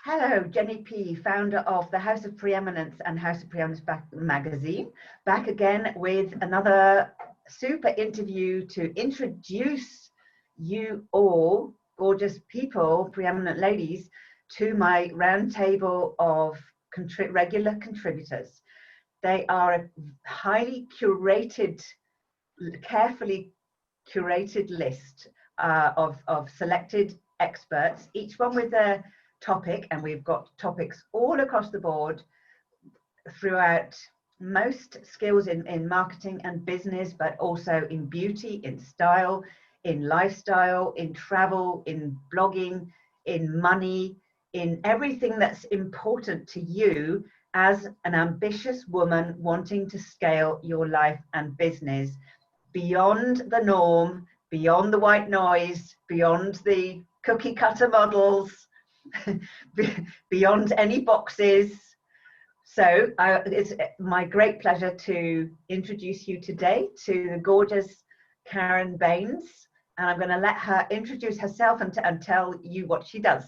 Hello, Jenni P, founder of the House of Preeminence and House of Preeminence magazine, back again with another super interview to introduce you all, gorgeous people, preeminent ladies, to my roundtable of regular contributors. They are a highly curated, carefully curated list of selected experts, each one with their topic, and we've got topics all across the board throughout most skills in marketing and business, but also in beauty, in style, in lifestyle, in travel, in blogging, in money, in everything that's important to you as an ambitious woman wanting to scale your life and business beyond the norm, beyond the white noise, beyond the cookie cutter models, beyond any boxes. So it's my great pleasure to introduce you today to the gorgeous Karern Baines, and I'm going to let her introduce herself and tell you what she does.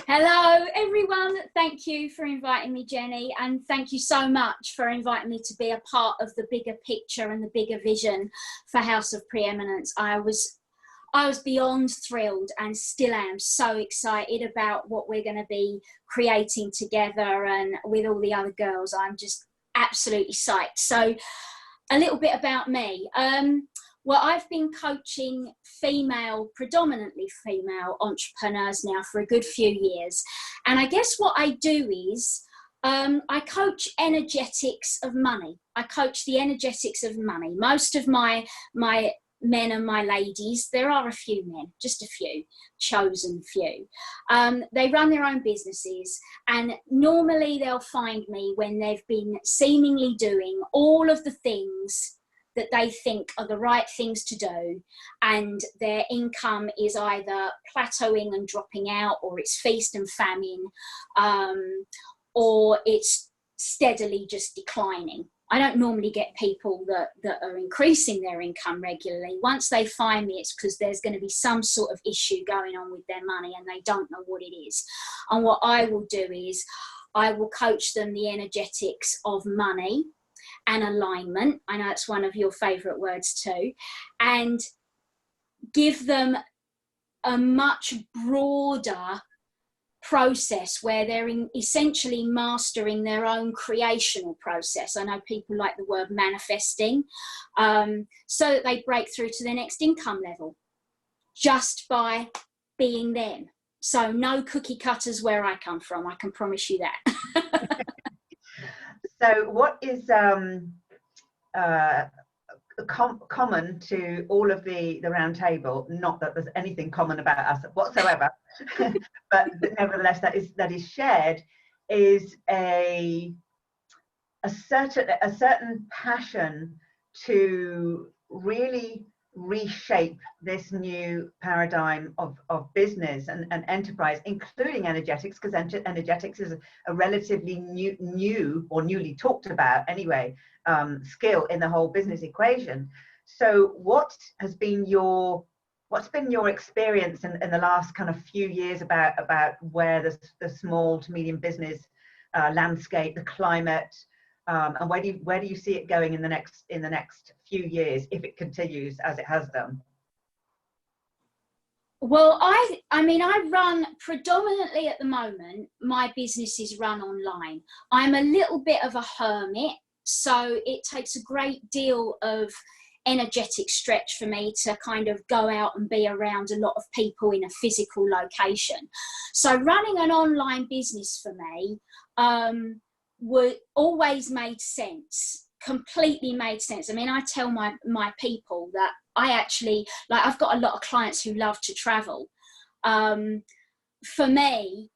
Hello everyone, thank you for inviting me, Jenny, and thank you so much for inviting me to be a part of the bigger picture and the bigger vision for House of Preeminence. I was beyond thrilled and still am so excited about what we're going to be creating together, and with all the other girls I'm just absolutely psyched. So a little bit about me. Well, I've been coaching predominantly female entrepreneurs now for a good few years. And I guess what I do is I coach energetics of money. I coach the energetics of money. Most of my men and my ladies, there are a few men, just a few, chosen few. They run their own businesses, and normally they'll find me when they've been seemingly doing all of the things that they think are the right things to do, and their income is either plateauing and dropping out, or it's feast and famine, or it's steadily just declining. I don't normally get people that are increasing their income regularly. Once they find me, it's because there's going to be some sort of issue going on with their money and they don't know what it is. And what I will do is I will coach them the energetics of money and alignment. I know it's one of your favorite words too, and give them a much broader process where they're essentially mastering their own creational process. I know people like the word manifesting, so that they break through to their next income level just by being them. So no cookie cutters where I come from, I can promise you that. So what is common to all of the round table? Not that there's anything common about us whatsoever, but nevertheless that is shared, is a certain passion to really reshape this new paradigm of business and enterprise, including energetics, because energetics is a relatively new or newly talked about anyway skill in the whole business equation. So what's been your experience in the last kind of few years about where the small to medium business landscape, the climate, and where do you see it going in the next few years if it continues as it has done? Well, I mean, I run predominantly at the moment, my business is run online. I'm a little bit of a hermit, so it takes a great deal of energetic stretch for me to kind of go out and be around a lot of people in a physical location. So running an online business for me always made sense, completely made sense. I mean, I tell my people that I actually, like, I've got a lot of clients who love to travel. For me,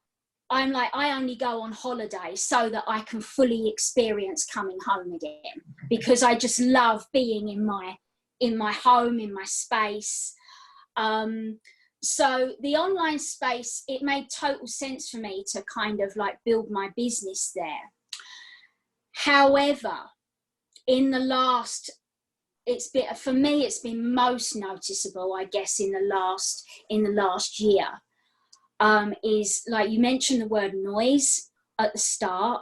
I'm like, I only go on holiday so that I can fully experience coming home again, because I just love being in my home, in my space. So the online space, it made total sense for me to kind of like build my business there. However, for me, it's been most noticeable, I guess, in the last year. is, like you mentioned the word noise at the start,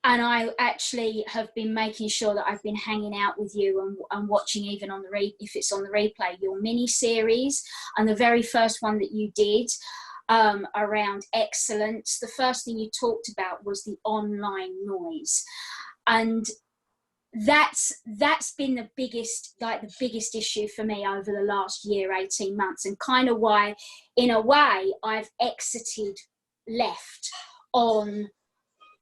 and I actually have been making sure that I've been hanging out with you and watching, even on the if it's on the replay, your mini series, and the very first one that you did around excellence. The first thing you talked about was the online noise, and that's been the biggest issue for me over the last year, 18 months, and kind of why, in a way, I've left on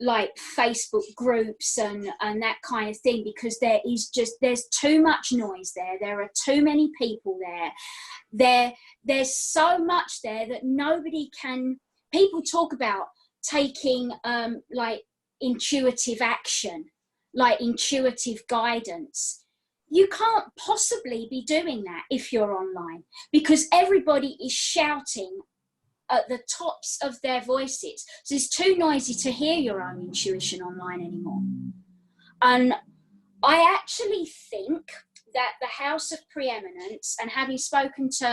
like Facebook groups and that kind of thing, because there's too much noise there are too many people there's so much there that nobody can. People talk about taking like intuitive action, like intuitive guidance. You can't possibly be doing that if you're online, because everybody is shouting at the tops of their voices. So it's too noisy to hear your own intuition online anymore. And I actually think that the House of Preeminence, and having spoken to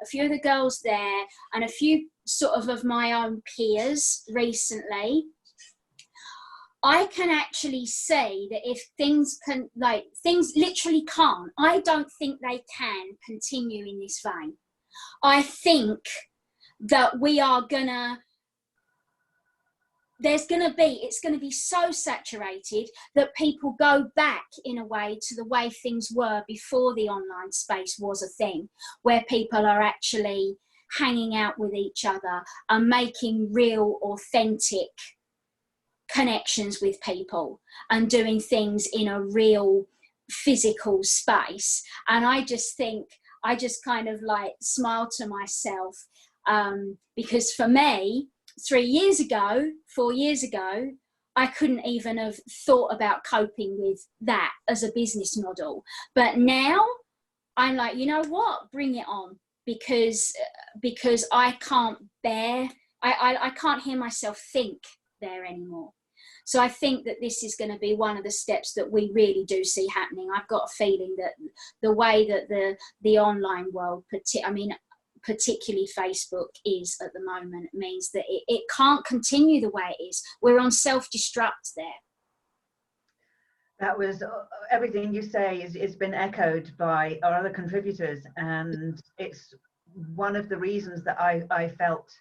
a few of the girls there and a few sort of my own peers recently, I can actually say that if things literally can't, I don't think they can continue in this vein. I think that it's going to be so saturated that people go back in a way to the way things were before the online space was a thing, where people are actually hanging out with each other and making real, authentic connections with people and doing things in a real physical space. And I just kind of like smile to myself, because for me, 4 years ago, I couldn't even have thought about coping with that as a business model. But now I'm like, you know what, bring it on, because I can't I can't hear myself think there anymore. So I think that this is going to be one of the steps that we really do see happening. I've got a feeling that the way that the online world, particularly Facebook, is at the moment, means that it can't continue the way it is. We're on self-destruct there. That was everything you say is been echoed by our other contributors, and it's one of the reasons that I felt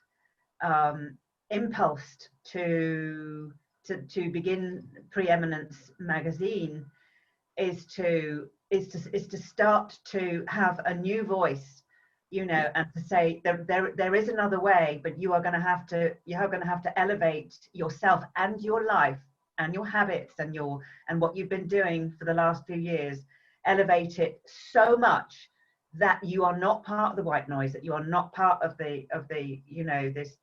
impulsed to begin Preeminence magazine, is to start to have a new voice, you know, and to say there is another way, but you are going to have to elevate yourself and your life and your habits and what you've been doing for the last few years. Elevate it so much that you are not part of the white noise, that you are not part of the you know, this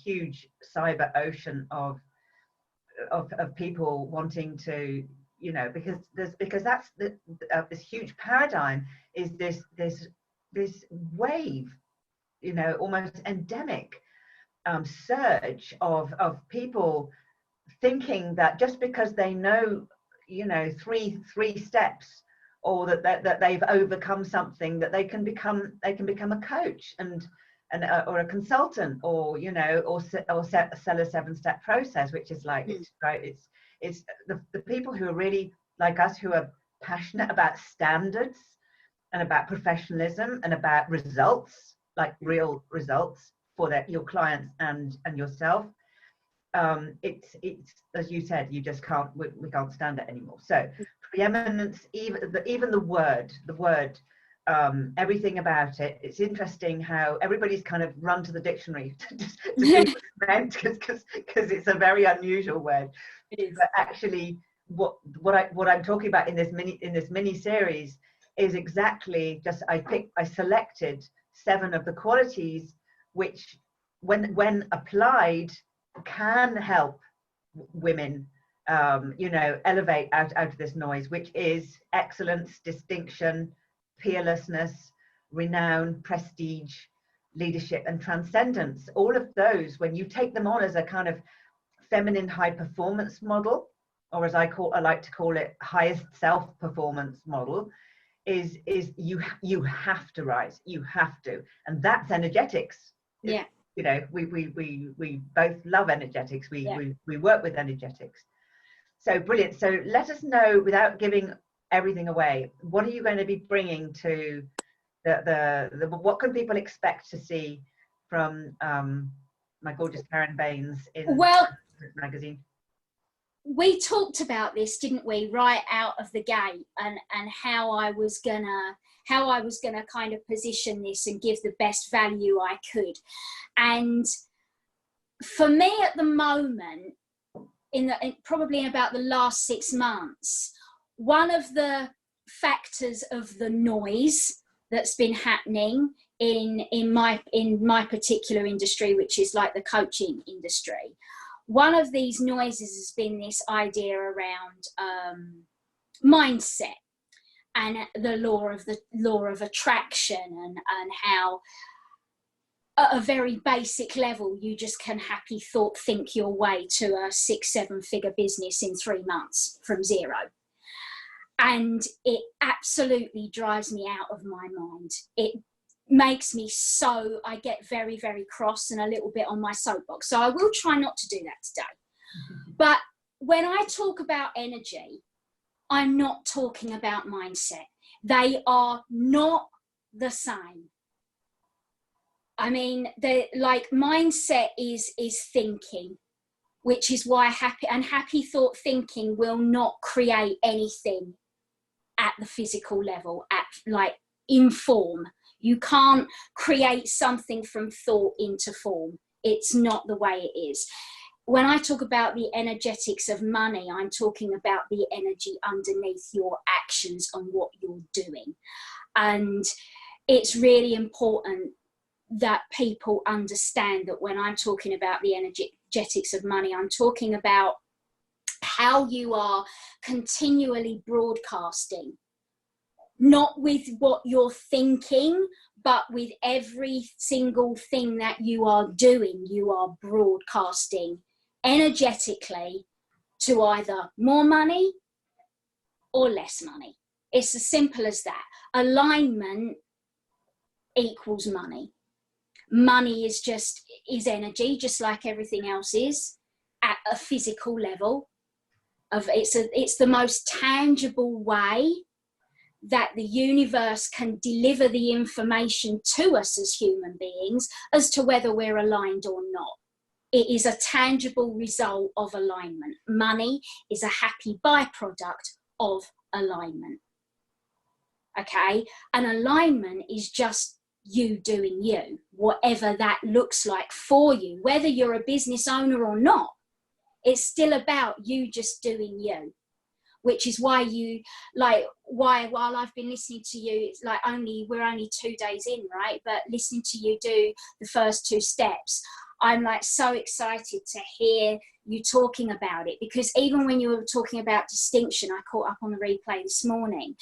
huge cyber ocean of people wanting to, you know, because that's this huge paradigm, is this wave, you know, almost endemic surge of people thinking that just because they know, you know, three steps, or that they've overcome something, that they can become a coach and or a consultant, or, you know, or sell a 7-step process, which is like, it's the people who are really like us, who are passionate about standards and about professionalism and about results, like real results for your clients and yourself. It's as you said, you just can't, we can't stand it anymore. So preeminence, even the word everything about it, it's interesting how everybody's kind of run to the dictionary to see what it's meant, because it's a very unusual word. But actually what I'm talking about in this mini series is exactly just, I selected 7 of the qualities which when applied can help women you know, elevate out of this noise, which is excellence, distinction, peerlessness, renown, prestige, leadership, and transcendence. All of those, when you take them on as a kind of feminine high performance model, or as I like to call it, highest self performance model, is you have to rise, you have to, and that's energetics. Yeah. you know, we both love energetics. We work with energetics. So brilliant. So let us know, without giving everything away, what are you going to be bringing to the what can people expect to see from my gorgeous Karern Baines in magazine? We talked about this, didn't we, right out of the gate, and how I was gonna kind of position this and give the best value I could. And for me at the moment, probably in about the last 6 months, one of the factors of the noise that's been happening in my particular industry, which is like the coaching industry, one of these noises has been this idea around mindset and the law of attraction, and how at a very basic level you just can think your way to a 6-7 figure business in 3 months from zero. And it absolutely drives me out of my mind. It makes me I get very, very cross and a little bit on my soapbox. So I will try not to do that today. But when I talk about energy, I'm not talking about mindset. They are not the same. I mean, mindset is thinking, which is why happy thought thinking will not create anything at the physical level, in form. You can't create something from thought into form. It's not the way it is. When I talk about the energetics of money, I'm talking about the energy underneath your actions and what you're doing. And it's really important that people understand that when I'm talking about the energetics of money, I'm talking about how you are continually broadcasting, not with what you're thinking, but with every single thing that you are doing. You are broadcasting energetically to either more money or less money. It's as simple as that. Alignment equals money. Money is energy, just like everything else is, at a physical level. It's the most tangible way that the universe can deliver the information to us as human beings as to whether we're aligned or not. It is a tangible result of alignment. Money is a happy byproduct of alignment. Okay? And alignment is just you doing you, whatever that looks like for you, whether you're a business owner or not. It's still about you just doing you. Which is why while I've been listening to you, it's like we're only 2 days in, right? But listening to you do the first 2 steps, I'm like so excited to hear you talking about it, because even when you were talking about distinction, I caught up on the replay this morning.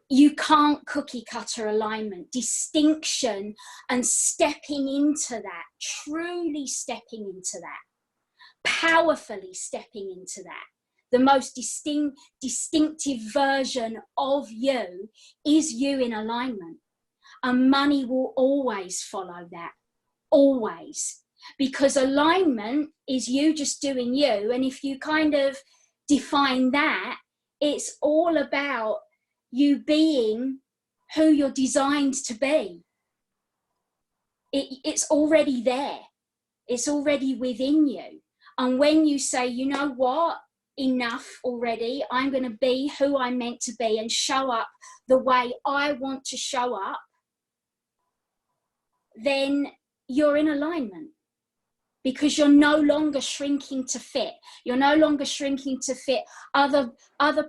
You can't cookie cutter alignment. Distinction and stepping into that, truly stepping into that, powerfully stepping into that. The most distinctive version of you is you in alignment. And money will always follow that. Always. Because alignment is you just doing you. And if you kind of define that, it's all about you being who you're designed to be. It's already there. It's already within you. And when you say, you know what? Enough already, I'm going to be who I'm meant to be and show up the way I want to show up, then you're in alignment, because you're no longer shrinking to fit. You're no longer shrinking to fit other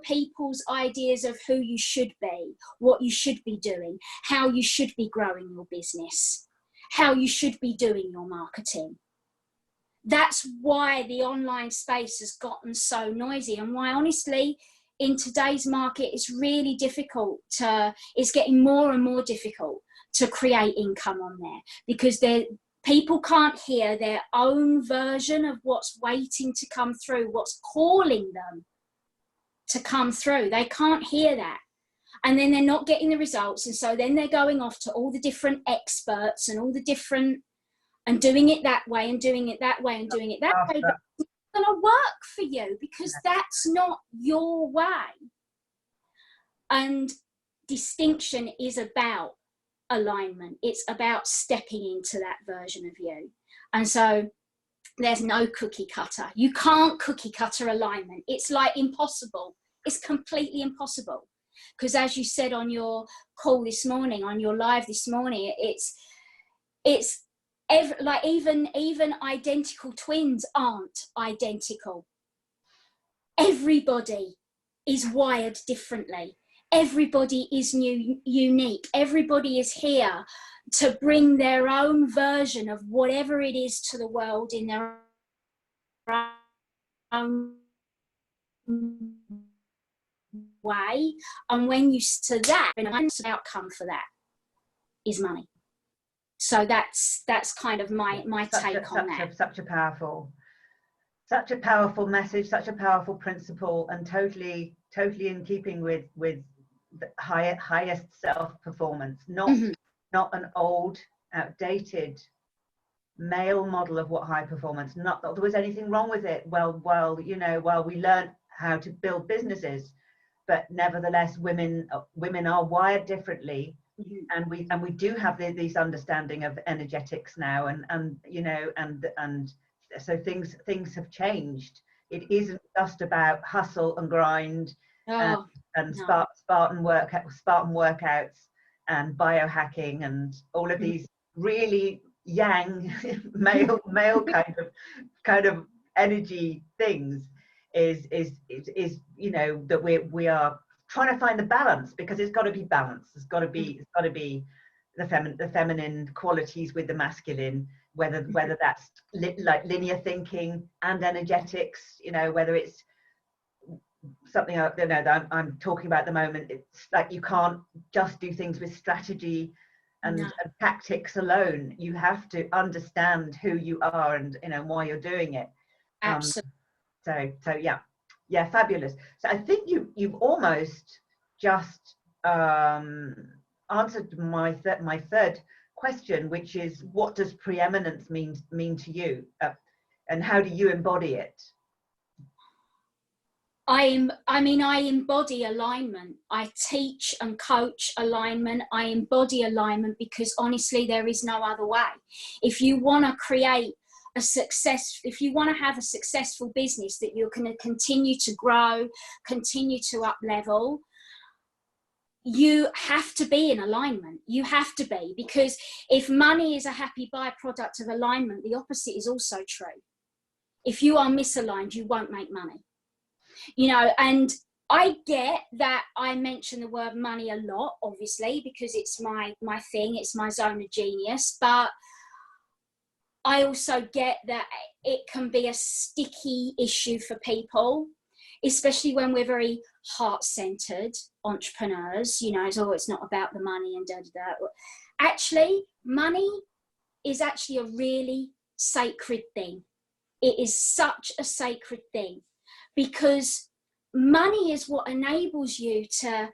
people's ideas of who you should be, what you should be doing, how you should be growing your business, how you should be doing your marketing. That's why the online space has gotten so noisy, and why, honestly, in today's market, it's really difficult it's getting more and more difficult to create income on there, because people can't hear their own version of what's waiting to come through, what's calling them to come through. They can't hear that. And then they're not getting the results. And so then they're going off to all the different experts and all the different and doing it that way and doing it that way and doing it that way, but it's not going to work for you because that's not your way. And distinction is about alignment. It's about stepping into that version of you. And so there's no cookie cutter. You can't cookie cutter alignment. It's like impossible. It's completely impossible. Because as you said on your call this morning, on your live this morning, like even identical twins aren't identical. Everybody is wired differently. Everybody is unique. Everybody is here to bring their own version of whatever it is to the world in their own way. And when you to that, the outcome for that is money. So that's kind of my take on that. Such a powerful message, such a powerful principle, and totally in keeping with the highest self performance, not an old, outdated male model of what high performance. Not that there was anything wrong with it. Well, we learned how to build businesses, but nevertheless, women are wired differently. And we do have these understanding of energetics now, and so things have changed. It isn't just about hustle and grind and Spartan workouts and biohacking and all of these really yang male kind of energy things. Is that we are trying to find the balance, because it's got to be balanced. It's got to be the feminine qualities with the masculine, whether that's like linear thinking and energetics, whether it's something that I'm talking about at the moment. It's like you can't just do things with strategy and tactics alone. You have to understand who you are and why you're doing it. Absolutely. So yeah, fabulous. So I think you've almost just answered my third question, which is, what does preeminence mean to you, and how do you embody it? I embody alignment. I teach and coach alignment. I embody alignment because honestly, there is no other way. If you want to create if you want to have a successful business that you're going to continue to grow, continue to up level, you have to be in alignment. You have to be, because if money is a happy byproduct of alignment, the opposite is also true. If you are misaligned, you won't make money. And I get that I mention the word money a lot, obviously, because it's my thing, it's my zone of genius, but I also get that it can be a sticky issue for people, especially when we're very heart-centered entrepreneurs. It's not about the money and da-da-da. Actually, money is actually a really sacred thing. It is such a sacred thing, because money is what enables you to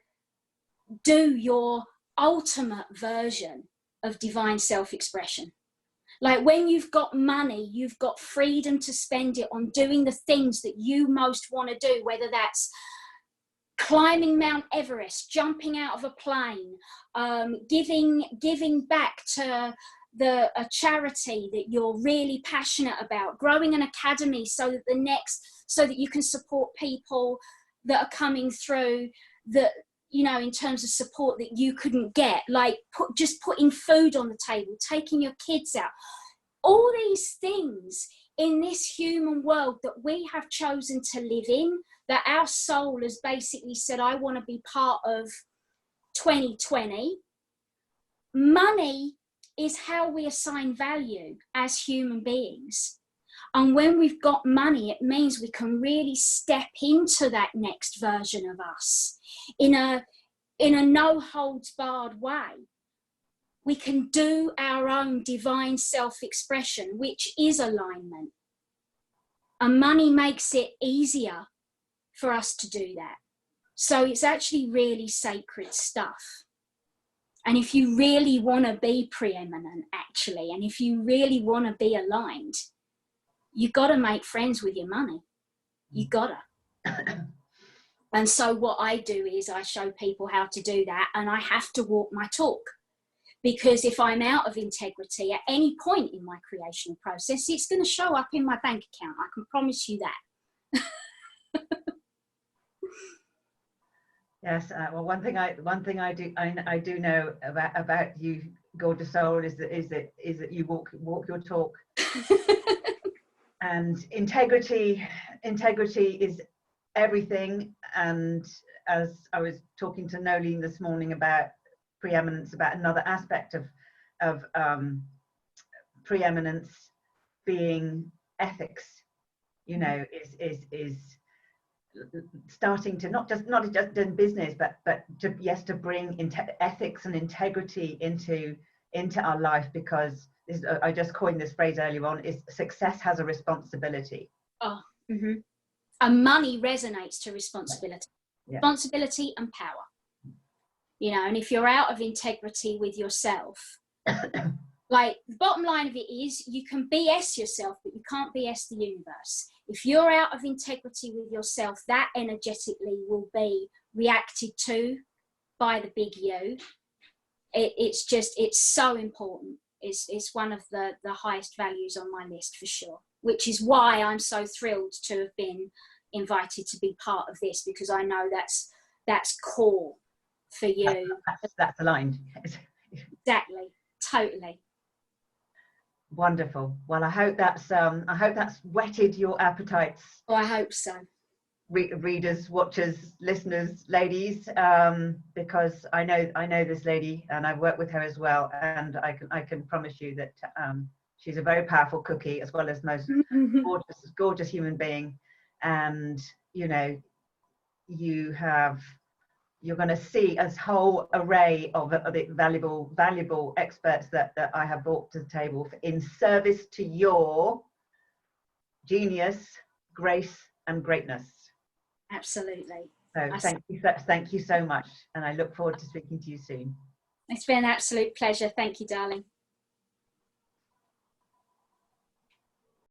do your ultimate version of divine self-expression. Like when you've got money, you've got freedom to spend it on doing the things that you most want to do, whether that's climbing Mount Everest, jumping out of a plane, giving back to a charity that you're really passionate about, growing an academy so that you can support people that are coming through that, in terms of support that you couldn't get, like just putting food on the table, taking your kids out, all these things in this human world that we have chosen to live in, that our soul has basically said, I want to be part of 2020. Money is how we assign value as human beings. And when we've got money, it means we can really step into that next version of us in a no holds barred way. We can do our own divine self-expression, which is alignment. And money makes it easier for us to do that. So it's actually really sacred stuff. And if you really want to be preeminent, actually, and if you really want to be aligned, you got to make friends with your money. You got to. And so what I do is I show people how to do that, and I have to walk my talk. Because if I'm out of integrity at any point in my creational process, it's going to show up in my bank account. I can promise you that. Yes. Well, one thing I do know about you, gorgeous soul, is that you walk your talk. And integrity is everything. And as I was talking to Nolene this morning about preeminence, about another aspect of preeminence being ethics, you know, is starting to not just in business, but to bring ethics and integrity into our life, because I just coined this phrase earlier on, is success has a responsibility. Oh, mm-hmm. And money resonates to responsibility. Yeah. Responsibility and power. You know, and if you're out of integrity with yourself, like, the bottom line of it is, you can BS yourself, but you can't BS the universe. If you're out of integrity with yourself, that energetically will be reacted to by the big you. It's so important. It's one of the highest values on my list, for sure, which is why I'm so thrilled to have been invited to be part of this, because I know that's core for you. That's aligned. Exactly. Totally. Wonderful. Well, I hope that's whetted your appetites. Oh, I hope so. Readers, watchers, listeners, ladies, because I know this lady, and I've worked with her as well, and I can promise you that she's a very powerful cookie, as well as most gorgeous human being. And you know, you're going to see a whole array of the valuable experts that I have brought to the table in service to your genius, grace, and greatness. Absolutely. So thank you so much, and I look forward to speaking to you soon. It's been an absolute pleasure. Thank you, darling.